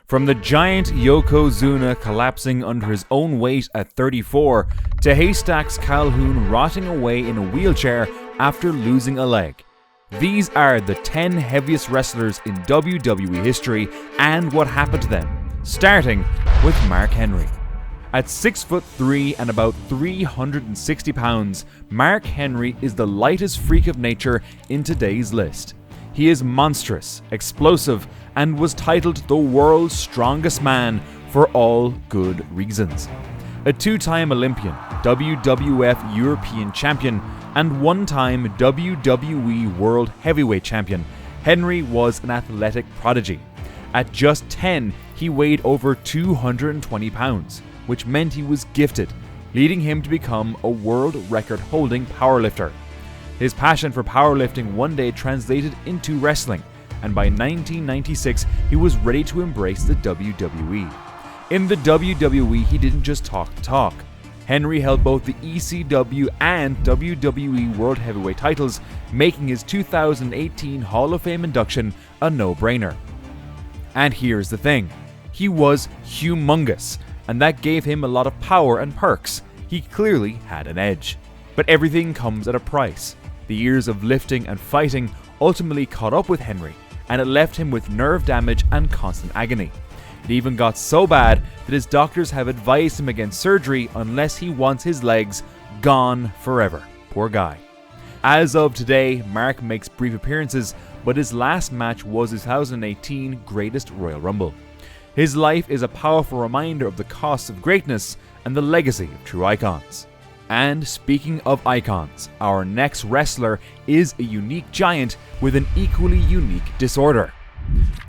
From the giant Yokozuna collapsing under his own weight at 34, to Haystacks Calhoun rotting away in a wheelchair after losing a leg. These are the 10 heaviest wrestlers in WWE history and what happened to them, starting with Mark Henry. At 6'3" and about 360 pounds, Mark Henry is the lightest freak of nature in today's list. He is monstrous, explosive, and was titled the world's strongest man for all good reasons. A two-time Olympian, WWF European Champion, and one-time WWE World Heavyweight Champion, Henry was an athletic prodigy. At just 10, he weighed over 220 pounds, which meant he was gifted, leading him to become a world record-holding powerlifter. His passion for powerlifting one day translated into wrestling, and by 1996 he was ready to embrace the WWE. In the WWE, he didn't just talk the talk. Henry held both the ECW and WWE World Heavyweight titles, making his 2018 Hall of Fame induction a no-brainer. And here's the thing, he was humongous, and that gave him a lot of power and perks. He clearly had an edge. But everything comes at a price. The years of lifting and fighting ultimately caught up with Henry, and it left him with nerve damage and constant agony. It even got so bad that his doctors have advised him against surgery unless he wants his legs gone forever. Poor guy. As of today, Mark makes brief appearances, but his last match was his 2018 Greatest Royal Rumble. His life is a powerful reminder of the cost of greatness and the legacy of true icons. And speaking of icons, our next wrestler is a unique giant with an equally unique disorder.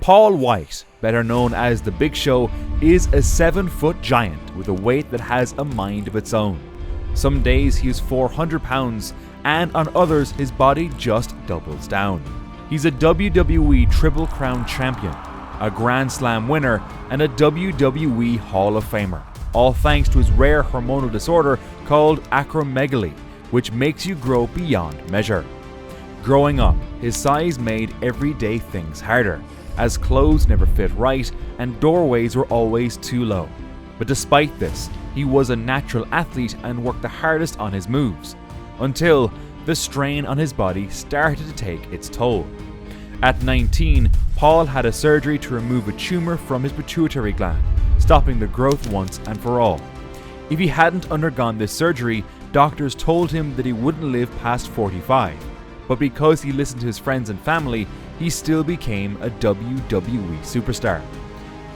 Paul White, better known as The Big Show, is a 7-foot giant with a weight that has a mind of its own. Some days he is 400 pounds, and on others his body just doubles down. He's a WWE Triple Crown champion, a Grand Slam winner, and a WWE Hall of Famer, all thanks to his rare hormonal disorder called acromegaly, which makes you grow beyond measure. Growing up, his size made everyday things harder, as clothes never fit right and doorways were always too low. But despite this, he was a natural athlete and worked the hardest on his moves, until the strain on his body started to take its toll. At 19, Paul had a surgery to remove a tumor from his pituitary gland, stopping the growth once and for all. If he hadn't undergone this surgery, doctors told him that he wouldn't live past 45, but because he listened to his friends and family, he still became a WWE superstar.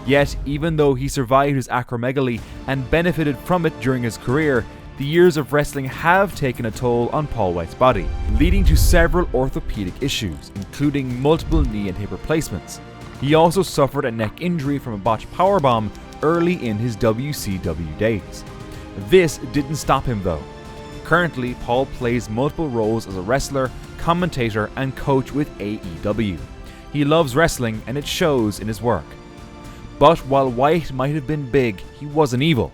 Yet, even though he survived his acromegaly and benefited from it during his career, the years of wrestling have taken a toll on Paul White's body, leading to several orthopedic issues, including multiple knee and hip replacements. He also suffered a neck injury from a botched powerbomb early in his WCW days. This didn't stop him though. Currently, Paul plays multiple roles as a wrestler, commentator, and coach with AEW. He loves wrestling and it shows in his work. But while White might have been big, he wasn't evil.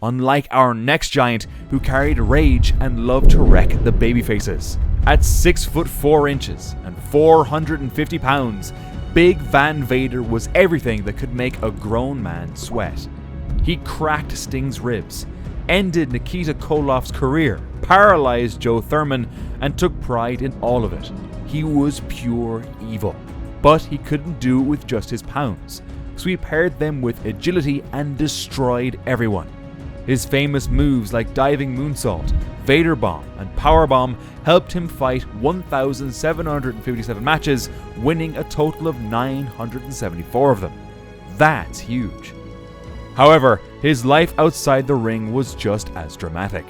Unlike our next giant, who carried rage and loved to wreck the babyfaces. At 6'4" and 450 pounds, Big Van Vader was everything that could make a grown man sweat. He cracked Sting's ribs, ended Nikita Koloff's career, paralyzed Joe Thurman, and took pride in all of it. He was pure evil. But he couldn't do it with just his pounds, so he paired them with agility and destroyed everyone. His famous moves like diving moonsault, Vader Bomb, and Powerbomb helped him fight 1,757 matches, winning a total of 974 of them. That's huge. However, his life outside the ring was just as dramatic.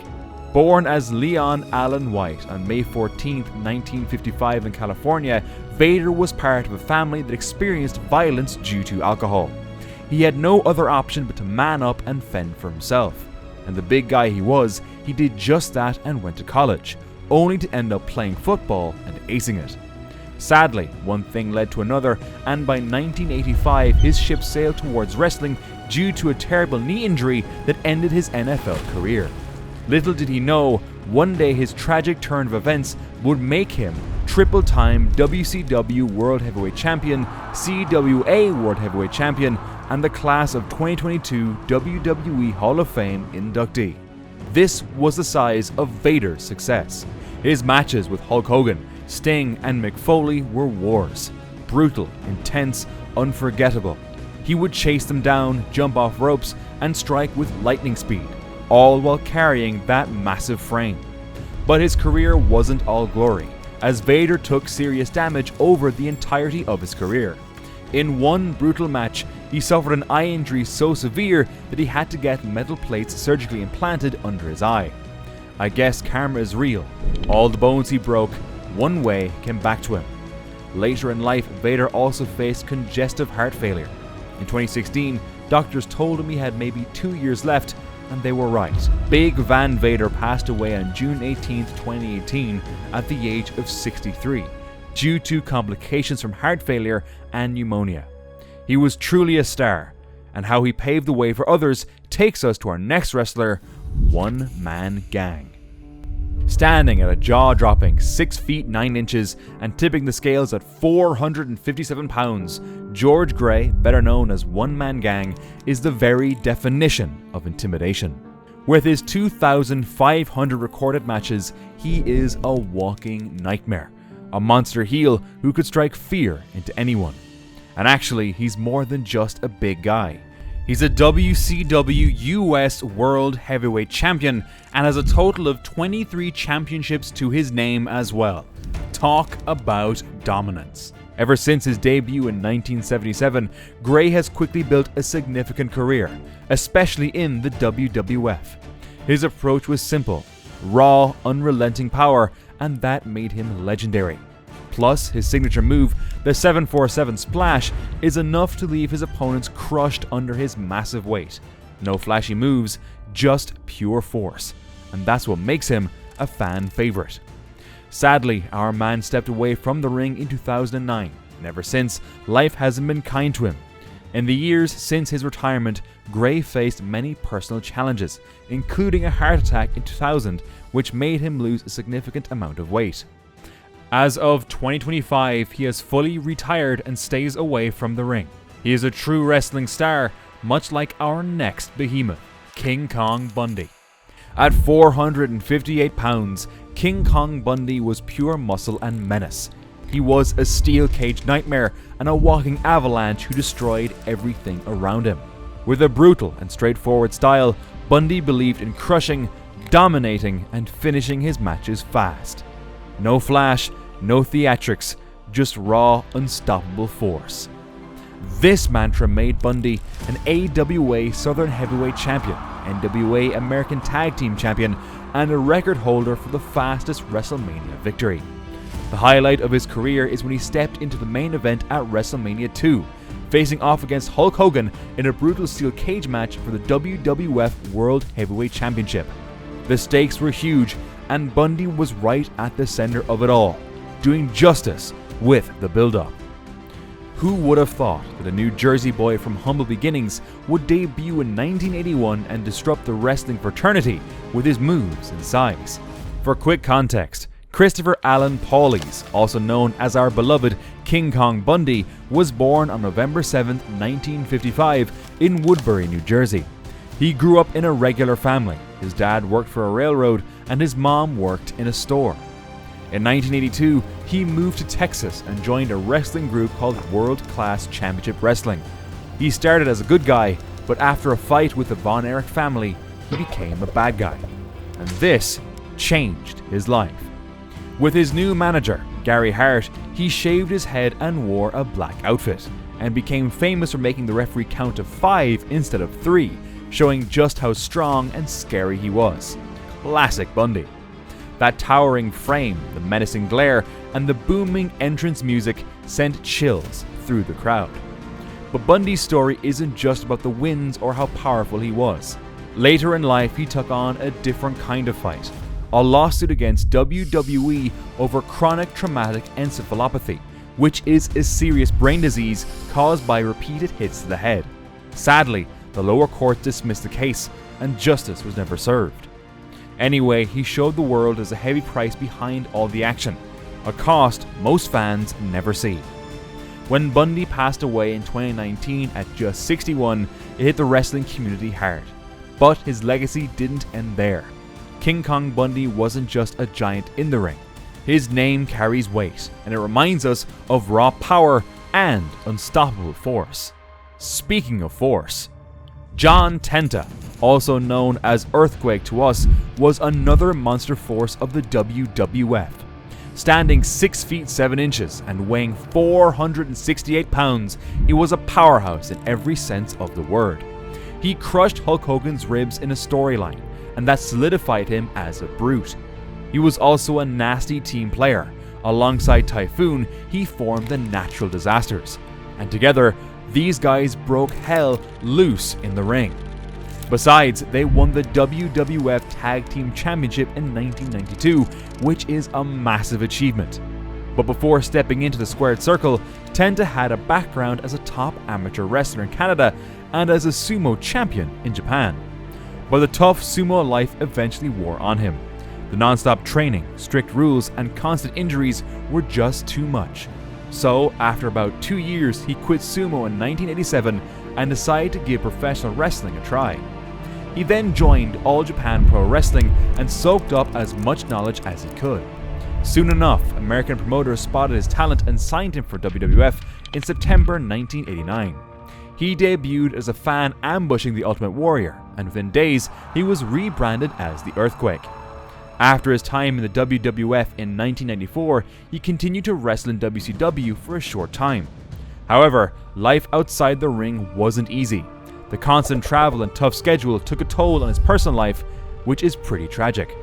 Born as Leon Allen White on May 14, 1955 in California, Vader was part of a family that experienced violence due to alcohol. He had no other option but to man up and fend for himself. And the big guy he was, he did just that and went to college, only to end up playing football and acing it. Sadly, one thing led to another, and by 1985 his ship sailed towards wrestling due to a terrible knee injury that ended his NFL career. Little did he know, one day his tragic turn of events would make him triple-time WCW World Heavyweight Champion, CWA World Heavyweight Champion, and the class of 2022 WWE Hall of Fame inductee. This was the size of Vader's success. His matches with Hulk Hogan, Sting, and Mick Foley were wars. Brutal, intense, unforgettable. He would chase them down, jump off ropes, and strike with lightning speed, all while carrying that massive frame. But his career wasn't all glory, as Vader took serious damage over the entirety of his career. In one brutal match, he suffered an eye injury so severe that he had to get metal plates surgically implanted under his eye. I guess karma is real. All the bones he broke, one way came back to him. Later in life, Vader also faced congestive heart failure. In 2016, doctors told him he had maybe 2 years left, and they were right. Big Van Vader passed away on June 18, 2018 at the age of 63, due to complications from heart failure and pneumonia. He was truly a star, and how he paved the way for others takes us to our next wrestler, One Man Gang. Standing at a jaw-dropping 6 feet 9 inches and tipping the scales at 457 pounds, George Gray, better known as One Man Gang, is the very definition of intimidation. With his 2,500 recorded matches, he is a walking nightmare, a monster heel who could strike fear into anyone. And actually, he's more than just a big guy. He's a WCW US World Heavyweight Champion and has a total of 23 championships to his name as well. Talk about dominance. Ever since his debut in 1977, Gray has quickly built a significant career, especially in the WWF. His approach was simple, raw, unrelenting power, and that made him legendary. Plus, his signature move, the 747 Splash, is enough to leave his opponents crushed under his massive weight. No flashy moves, just pure force. And that's what makes him a fan favorite. Sadly, our man stepped away from the ring in 2009, and ever since, life hasn't been kind to him. In the years since his retirement, Gray faced many personal challenges, including a heart attack in 2000, which made him lose a significant amount of weight. As of 2025, he has fully retired and stays away from the ring. He is a true wrestling star, much like our next behemoth, King Kong Bundy. At 458 pounds, King Kong Bundy was pure muscle and menace. He was a steel cage nightmare and a walking avalanche who destroyed everything around him. With a brutal and straightforward style, Bundy believed in crushing, dominating, and finishing his matches fast. No flash, no theatrics, just raw, unstoppable force. This mantra made Bundy an AWA Southern Heavyweight Champion, NWA American Tag Team Champion, and a record holder for the fastest WrestleMania victory. The highlight of his career is when he stepped into the main event at WrestleMania 2, facing off against Hulk Hogan in a brutal steel cage match for the WWF World Heavyweight Championship. The stakes were huge, and Bundy was right at the center of it all, doing justice with the build-up. Who would have thought that a New Jersey boy from humble beginnings would debut in 1981 and disrupt the wrestling fraternity with his moves and size? For quick context, Christopher Allen Paulies, also known as our beloved King Kong Bundy, was born on November 7, 1955 in Woodbury, New Jersey. He grew up in a regular family. His dad worked for a railroad and his mom worked in a store. In 1982, he moved to Texas and joined a wrestling group called World Class Championship Wrestling. He started as a good guy, but after a fight with the Von Erich family, he became a bad guy. And this changed his life. With his new manager, Gary Hart, he shaved his head and wore a black outfit, and became famous for making the referee count to 5 instead of 3, showing just how strong and scary he was. Classic Bundy. That towering frame, the menacing glare, and the booming entrance music sent chills through the crowd. But Bundy's story isn't just about the wins or how powerful he was. Later in life, he took on a different kind of fight. A lawsuit against WWE over chronic traumatic encephalopathy, which is a serious brain disease caused by repeated hits to the head. Sadly, the lower court dismissed the case, and justice was never served. Anyway, he showed the world there's a heavy price behind all the action, a cost most fans never see. When Bundy passed away in 2019 at just 61, it hit the wrestling community hard. But his legacy didn't end there. King Kong Bundy wasn't just a giant in the ring. His name carries weight, and it reminds us of raw power and unstoppable force. Speaking of force, John Tenta, also known as Earthquake to us, was another monster force of the WWF. Standing 6 feet 7 inches and weighing 468 pounds, he was a powerhouse in every sense of the word. He crushed Hulk Hogan's ribs in a storyline, and that solidified him as a brute. He was also a nasty team player. Alongside Typhoon, he formed the Natural Disasters, and together, these guys broke hell loose in the ring. Besides, they won the WWF Tag Team Championship in 1992, which is a massive achievement. But before stepping into the squared circle, Tenta had a background as a top amateur wrestler in Canada and as a sumo champion in Japan. But the tough sumo life eventually wore on him. The non-stop training, strict rules, and constant injuries were just too much. So, after about 2 years, he quit sumo in 1987 and decided to give professional wrestling a try. He then joined All Japan Pro Wrestling and soaked up as much knowledge as he could. Soon enough, American promoters spotted his talent and signed him for WWF in September 1989. He debuted as a fan ambushing the Ultimate Warrior, and within days, he was rebranded as the Earthquake. After his time in the WWF in 1994, he continued to wrestle in WCW for a short time. However, life outside the ring wasn't easy. The constant travel and tough schedule took a toll on his personal life, which is pretty tragic.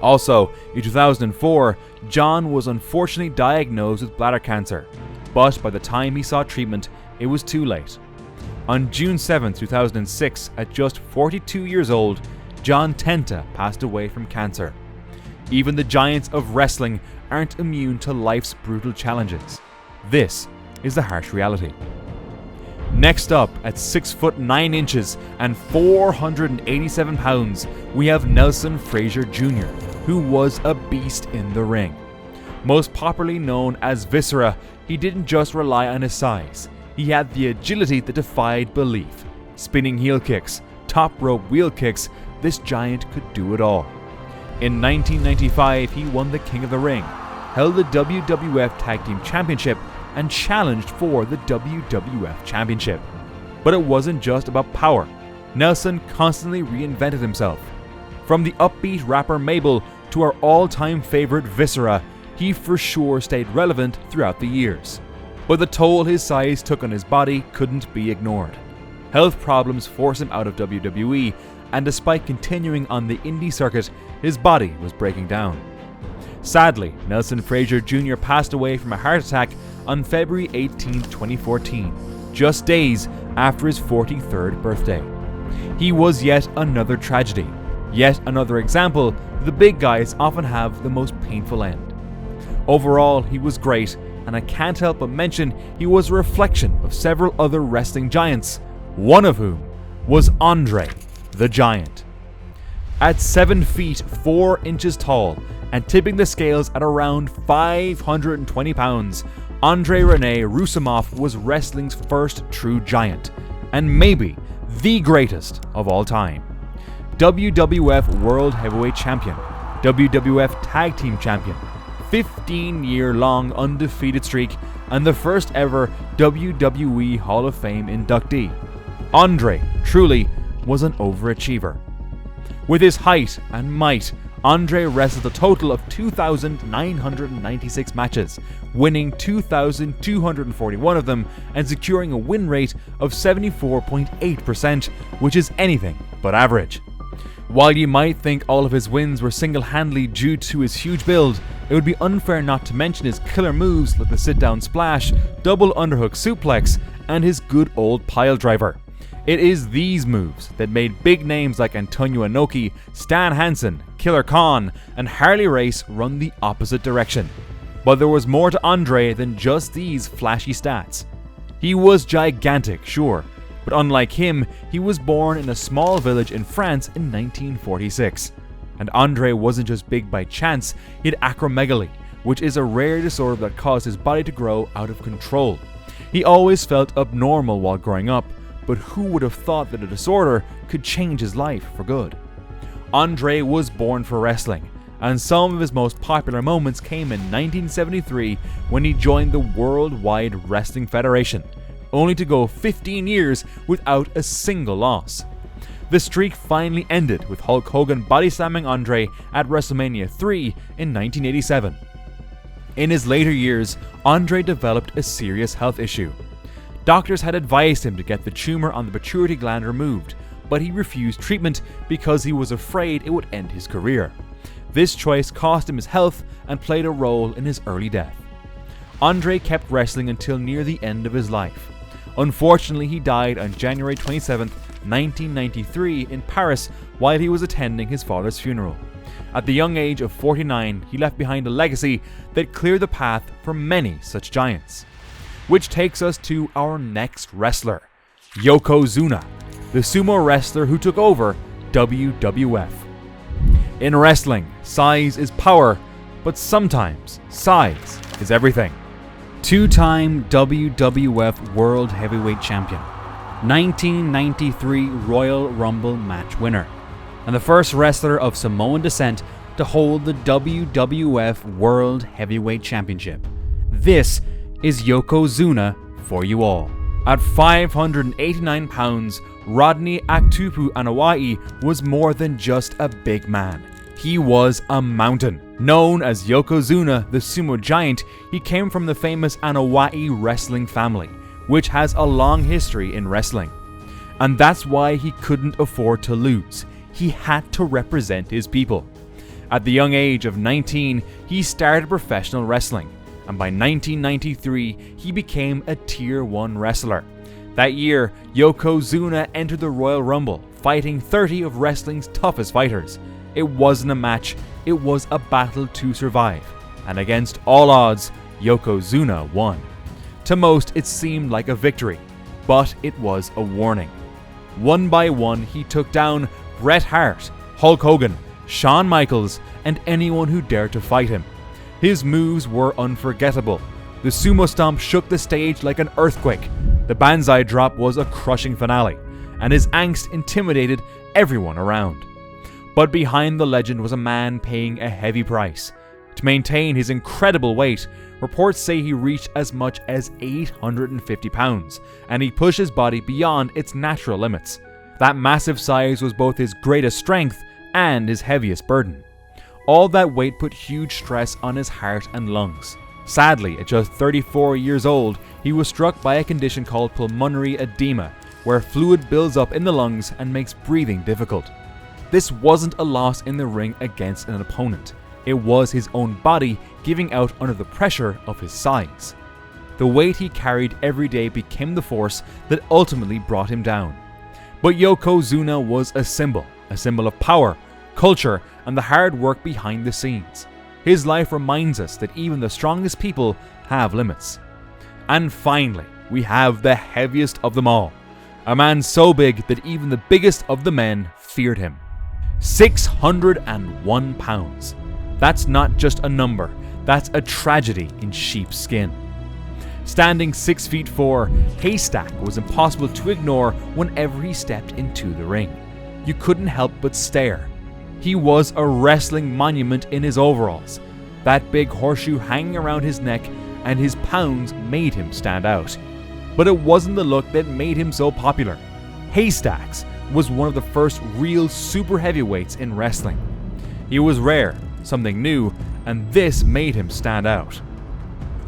Also, in 2004, John was unfortunately diagnosed with bladder cancer, but by the time he sought treatment, it was too late. On June 7, 2006, at just 42 years old, John Tenta passed away from cancer. Even the giants of wrestling aren't immune to life's brutal challenges. This is the harsh reality. Next up, at 6 foot 9 inches and 487 pounds, we have Nelson Frazier Jr., who was a beast in the ring. Most popularly known as Viscera, he didn't just rely on his size. He had the agility that defied belief. Spinning heel kicks, top rope wheel kicks, this giant could do it all. In 1995, he won the King of the Ring, held the WWF Tag Team Championship, and challenged for the WWF Championship. But it wasn't just about power. Nelson constantly reinvented himself. From the upbeat rapper Mabel to our all-time favorite Viscera, he for sure stayed relevant throughout the years. But the toll his size took on his body couldn't be ignored. Health problems forced him out of WWE, and despite continuing on the indie circuit, his body was breaking down. Sadly, Nelson Frazier Jr. passed away from a heart attack on February 18, 2014, just days after his 43rd birthday. He was yet another tragedy, yet another example that the big guys often have the most painful end. Overall, he was great, and I can't help but mention he was a reflection of several other wrestling giants, one of whom was Andre the Giant. At 7 feet 4 inches tall and tipping the scales at around 520 pounds, Andre Rene Roussimoff was wrestling's first true giant, and maybe the greatest of all time. WWF World Heavyweight Champion, WWF Tag Team Champion, 15-year-long undefeated streak, and the first ever WWE Hall of Fame inductee. Andre truly was an overachiever. With his height and might, Andre wrestled a total of 2,996 matches, winning 2,241 of them and securing a win rate of 74.8%, which is anything but average. While you might think all of his wins were single-handedly due to his huge build, it would be unfair not to mention his killer moves like the sit-down splash, double underhook suplex, and his good old pile driver. It is these moves that made big names like Antonio Inoki, Stan Hansen, Killer Khan, and Harley Race run the opposite direction. But there was more to Andre than just these flashy stats. He was gigantic, sure, but unlike him, he was born in a small village in France in 1946. And Andre wasn't just big by chance, he had acromegaly, which is a rare disorder that caused his body to grow out of control. He always felt abnormal while growing up, but who would have thought that a disorder could change his life for good? Andre was born for wrestling, and some of his most popular moments came in 1973 when he joined the Worldwide Wrestling Federation, only to go 15 years without a single loss. The streak finally ended with Hulk Hogan body slamming Andre at WrestleMania 3 in 1987. In his later years, Andre developed a serious health issue. Doctors had advised him to get the tumor on the pituitary gland removed, but he refused treatment because he was afraid it would end his career. This choice cost him his health and played a role in his early death. Andre kept wrestling until near the end of his life. Unfortunately, he died on January 27, 1993 in Paris while he was attending his father's funeral. At the young age of 49, he left behind a legacy that cleared the path for many such giants. Which takes us to our next wrestler, Yokozuna, the sumo wrestler who took over WWF. In wrestling, size is power, but sometimes size is everything. Two-time WWF World Heavyweight Champion, 1993 Royal Rumble match winner, and the first wrestler of Samoan descent to hold the WWF World Heavyweight Championship. This is Yokozuna for you all. At 589 pounds, Rodney Aktupu Anawai was more than just a big man. He was a mountain. Known as Yokozuna, the sumo giant, he came from the famous Anawai wrestling family, which has a long history in wrestling. And that's why he couldn't afford to lose. He had to represent his people. At the young age of 19, he started professional wrestling, and by 1993, he became a Tier 1 wrestler. That year, Yokozuna entered the Royal Rumble, fighting 30 of wrestling's toughest fighters. It wasn't a match, it was a battle to survive. And against all odds, Yokozuna won. To most, it seemed like a victory, but it was a warning. One by one, he took down Bret Hart, Hulk Hogan, Shawn Michaels, and anyone who dared to fight him. His moves were unforgettable. The sumo stomp shook the stage like an earthquake. The banzai drop was a crushing finale, and his angst intimidated everyone around. But behind the legend was a man paying a heavy price. To maintain his incredible weight, reports say he reached as much as 850 pounds, and he pushed his body beyond its natural limits. That massive size was both his greatest strength and his heaviest burden. All that weight put huge stress on his heart and lungs. Sadly, at just 34 years old, he was struck by a condition called pulmonary edema, where fluid builds up in the lungs and makes breathing difficult. This wasn't a loss in the ring against an opponent. It was his own body giving out under the pressure of his size. The weight he carried every day became the force that ultimately brought him down. But Yokozuna was a symbol of power, culture, and the hard work behind the scenes. His life reminds us that even the strongest people have limits. And finally, we have the heaviest of them all. A man so big that even the biggest of the men feared him. 601 pounds. That's not just a number, that's a tragedy in sheep's skin. Standing 6'4", Haystack was impossible to ignore whenever he stepped into the ring. You couldn't help but stare. He was a wrestling monument in his overalls. That big horseshoe hanging around his neck and his pounds made him stand out. But it wasn't the look that made him so popular. Haystacks was one of the first real super heavyweights in wrestling. He was rare, something new, and this made him stand out.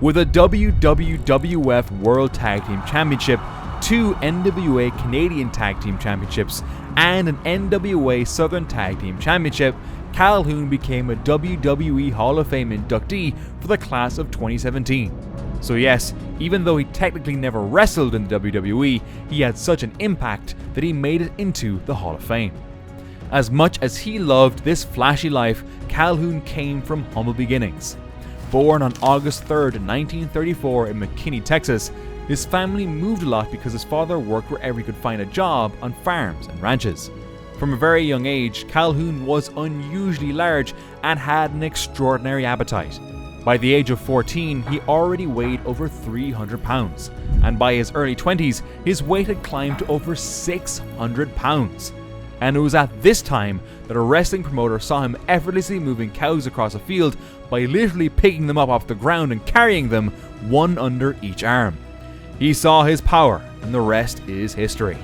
With a WWF World Tag Team Championship, 2 NWA Canadian Tag Team Championships, and an NWA Southern Tag Team Championship, Calhoun became a WWE Hall of Fame inductee for the class of 2017. So yes, even though he technically never wrestled in the WWE, he had such an impact that he made it into the Hall of Fame. As much as he loved this flashy life, Calhoun came from humble beginnings. Born on August 3rd, 1934 in McKinney, Texas, his family moved a lot because his father worked wherever he could find a job on farms and ranches. From a very young age, Calhoun was unusually large and had an extraordinary appetite. By the age of 14, he already weighed over 300 pounds, and by his early 20s, his weight had climbed to over 600 pounds. And it was at this time that a wrestling promoter saw him effortlessly moving cows across a field by literally picking them up off the ground and carrying them one under each arm. He saw his power, and the rest is history.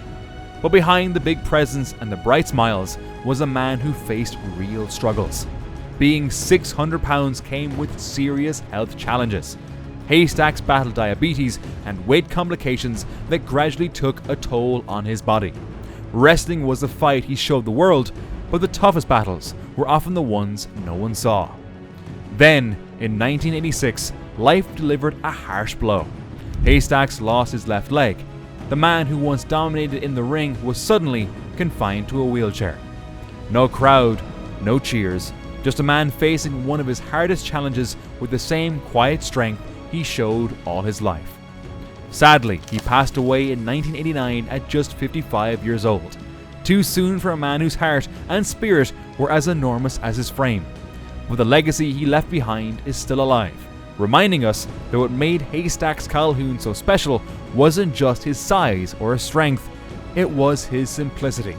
But behind the big presence and the bright smiles was a man who faced real struggles. Being 600 pounds came with serious health challenges. Haystacks battled diabetes and weight complications that gradually took a toll on his body. Wrestling was the fight he showed the world, but the toughest battles were often the ones no one saw. Then, in 1986, life delivered a harsh blow. Haystacks lost his left leg. The man who once dominated in the ring was suddenly confined to a wheelchair. No crowd, no cheers, just a man facing one of his hardest challenges with the same quiet strength he showed all his life. Sadly, he passed away in 1989 at just 55 years old. Too soon for a man whose heart and spirit were as enormous as his frame. But the legacy he left behind is still alive, reminding us that what made Haystacks Calhoun so special wasn't just his size or his strength, it was his simplicity.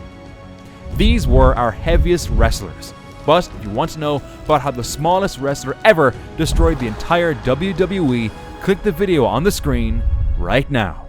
These were our heaviest wrestlers, but if you want to know about how the smallest wrestler ever destroyed the entire WWE, click the video on the screen right now.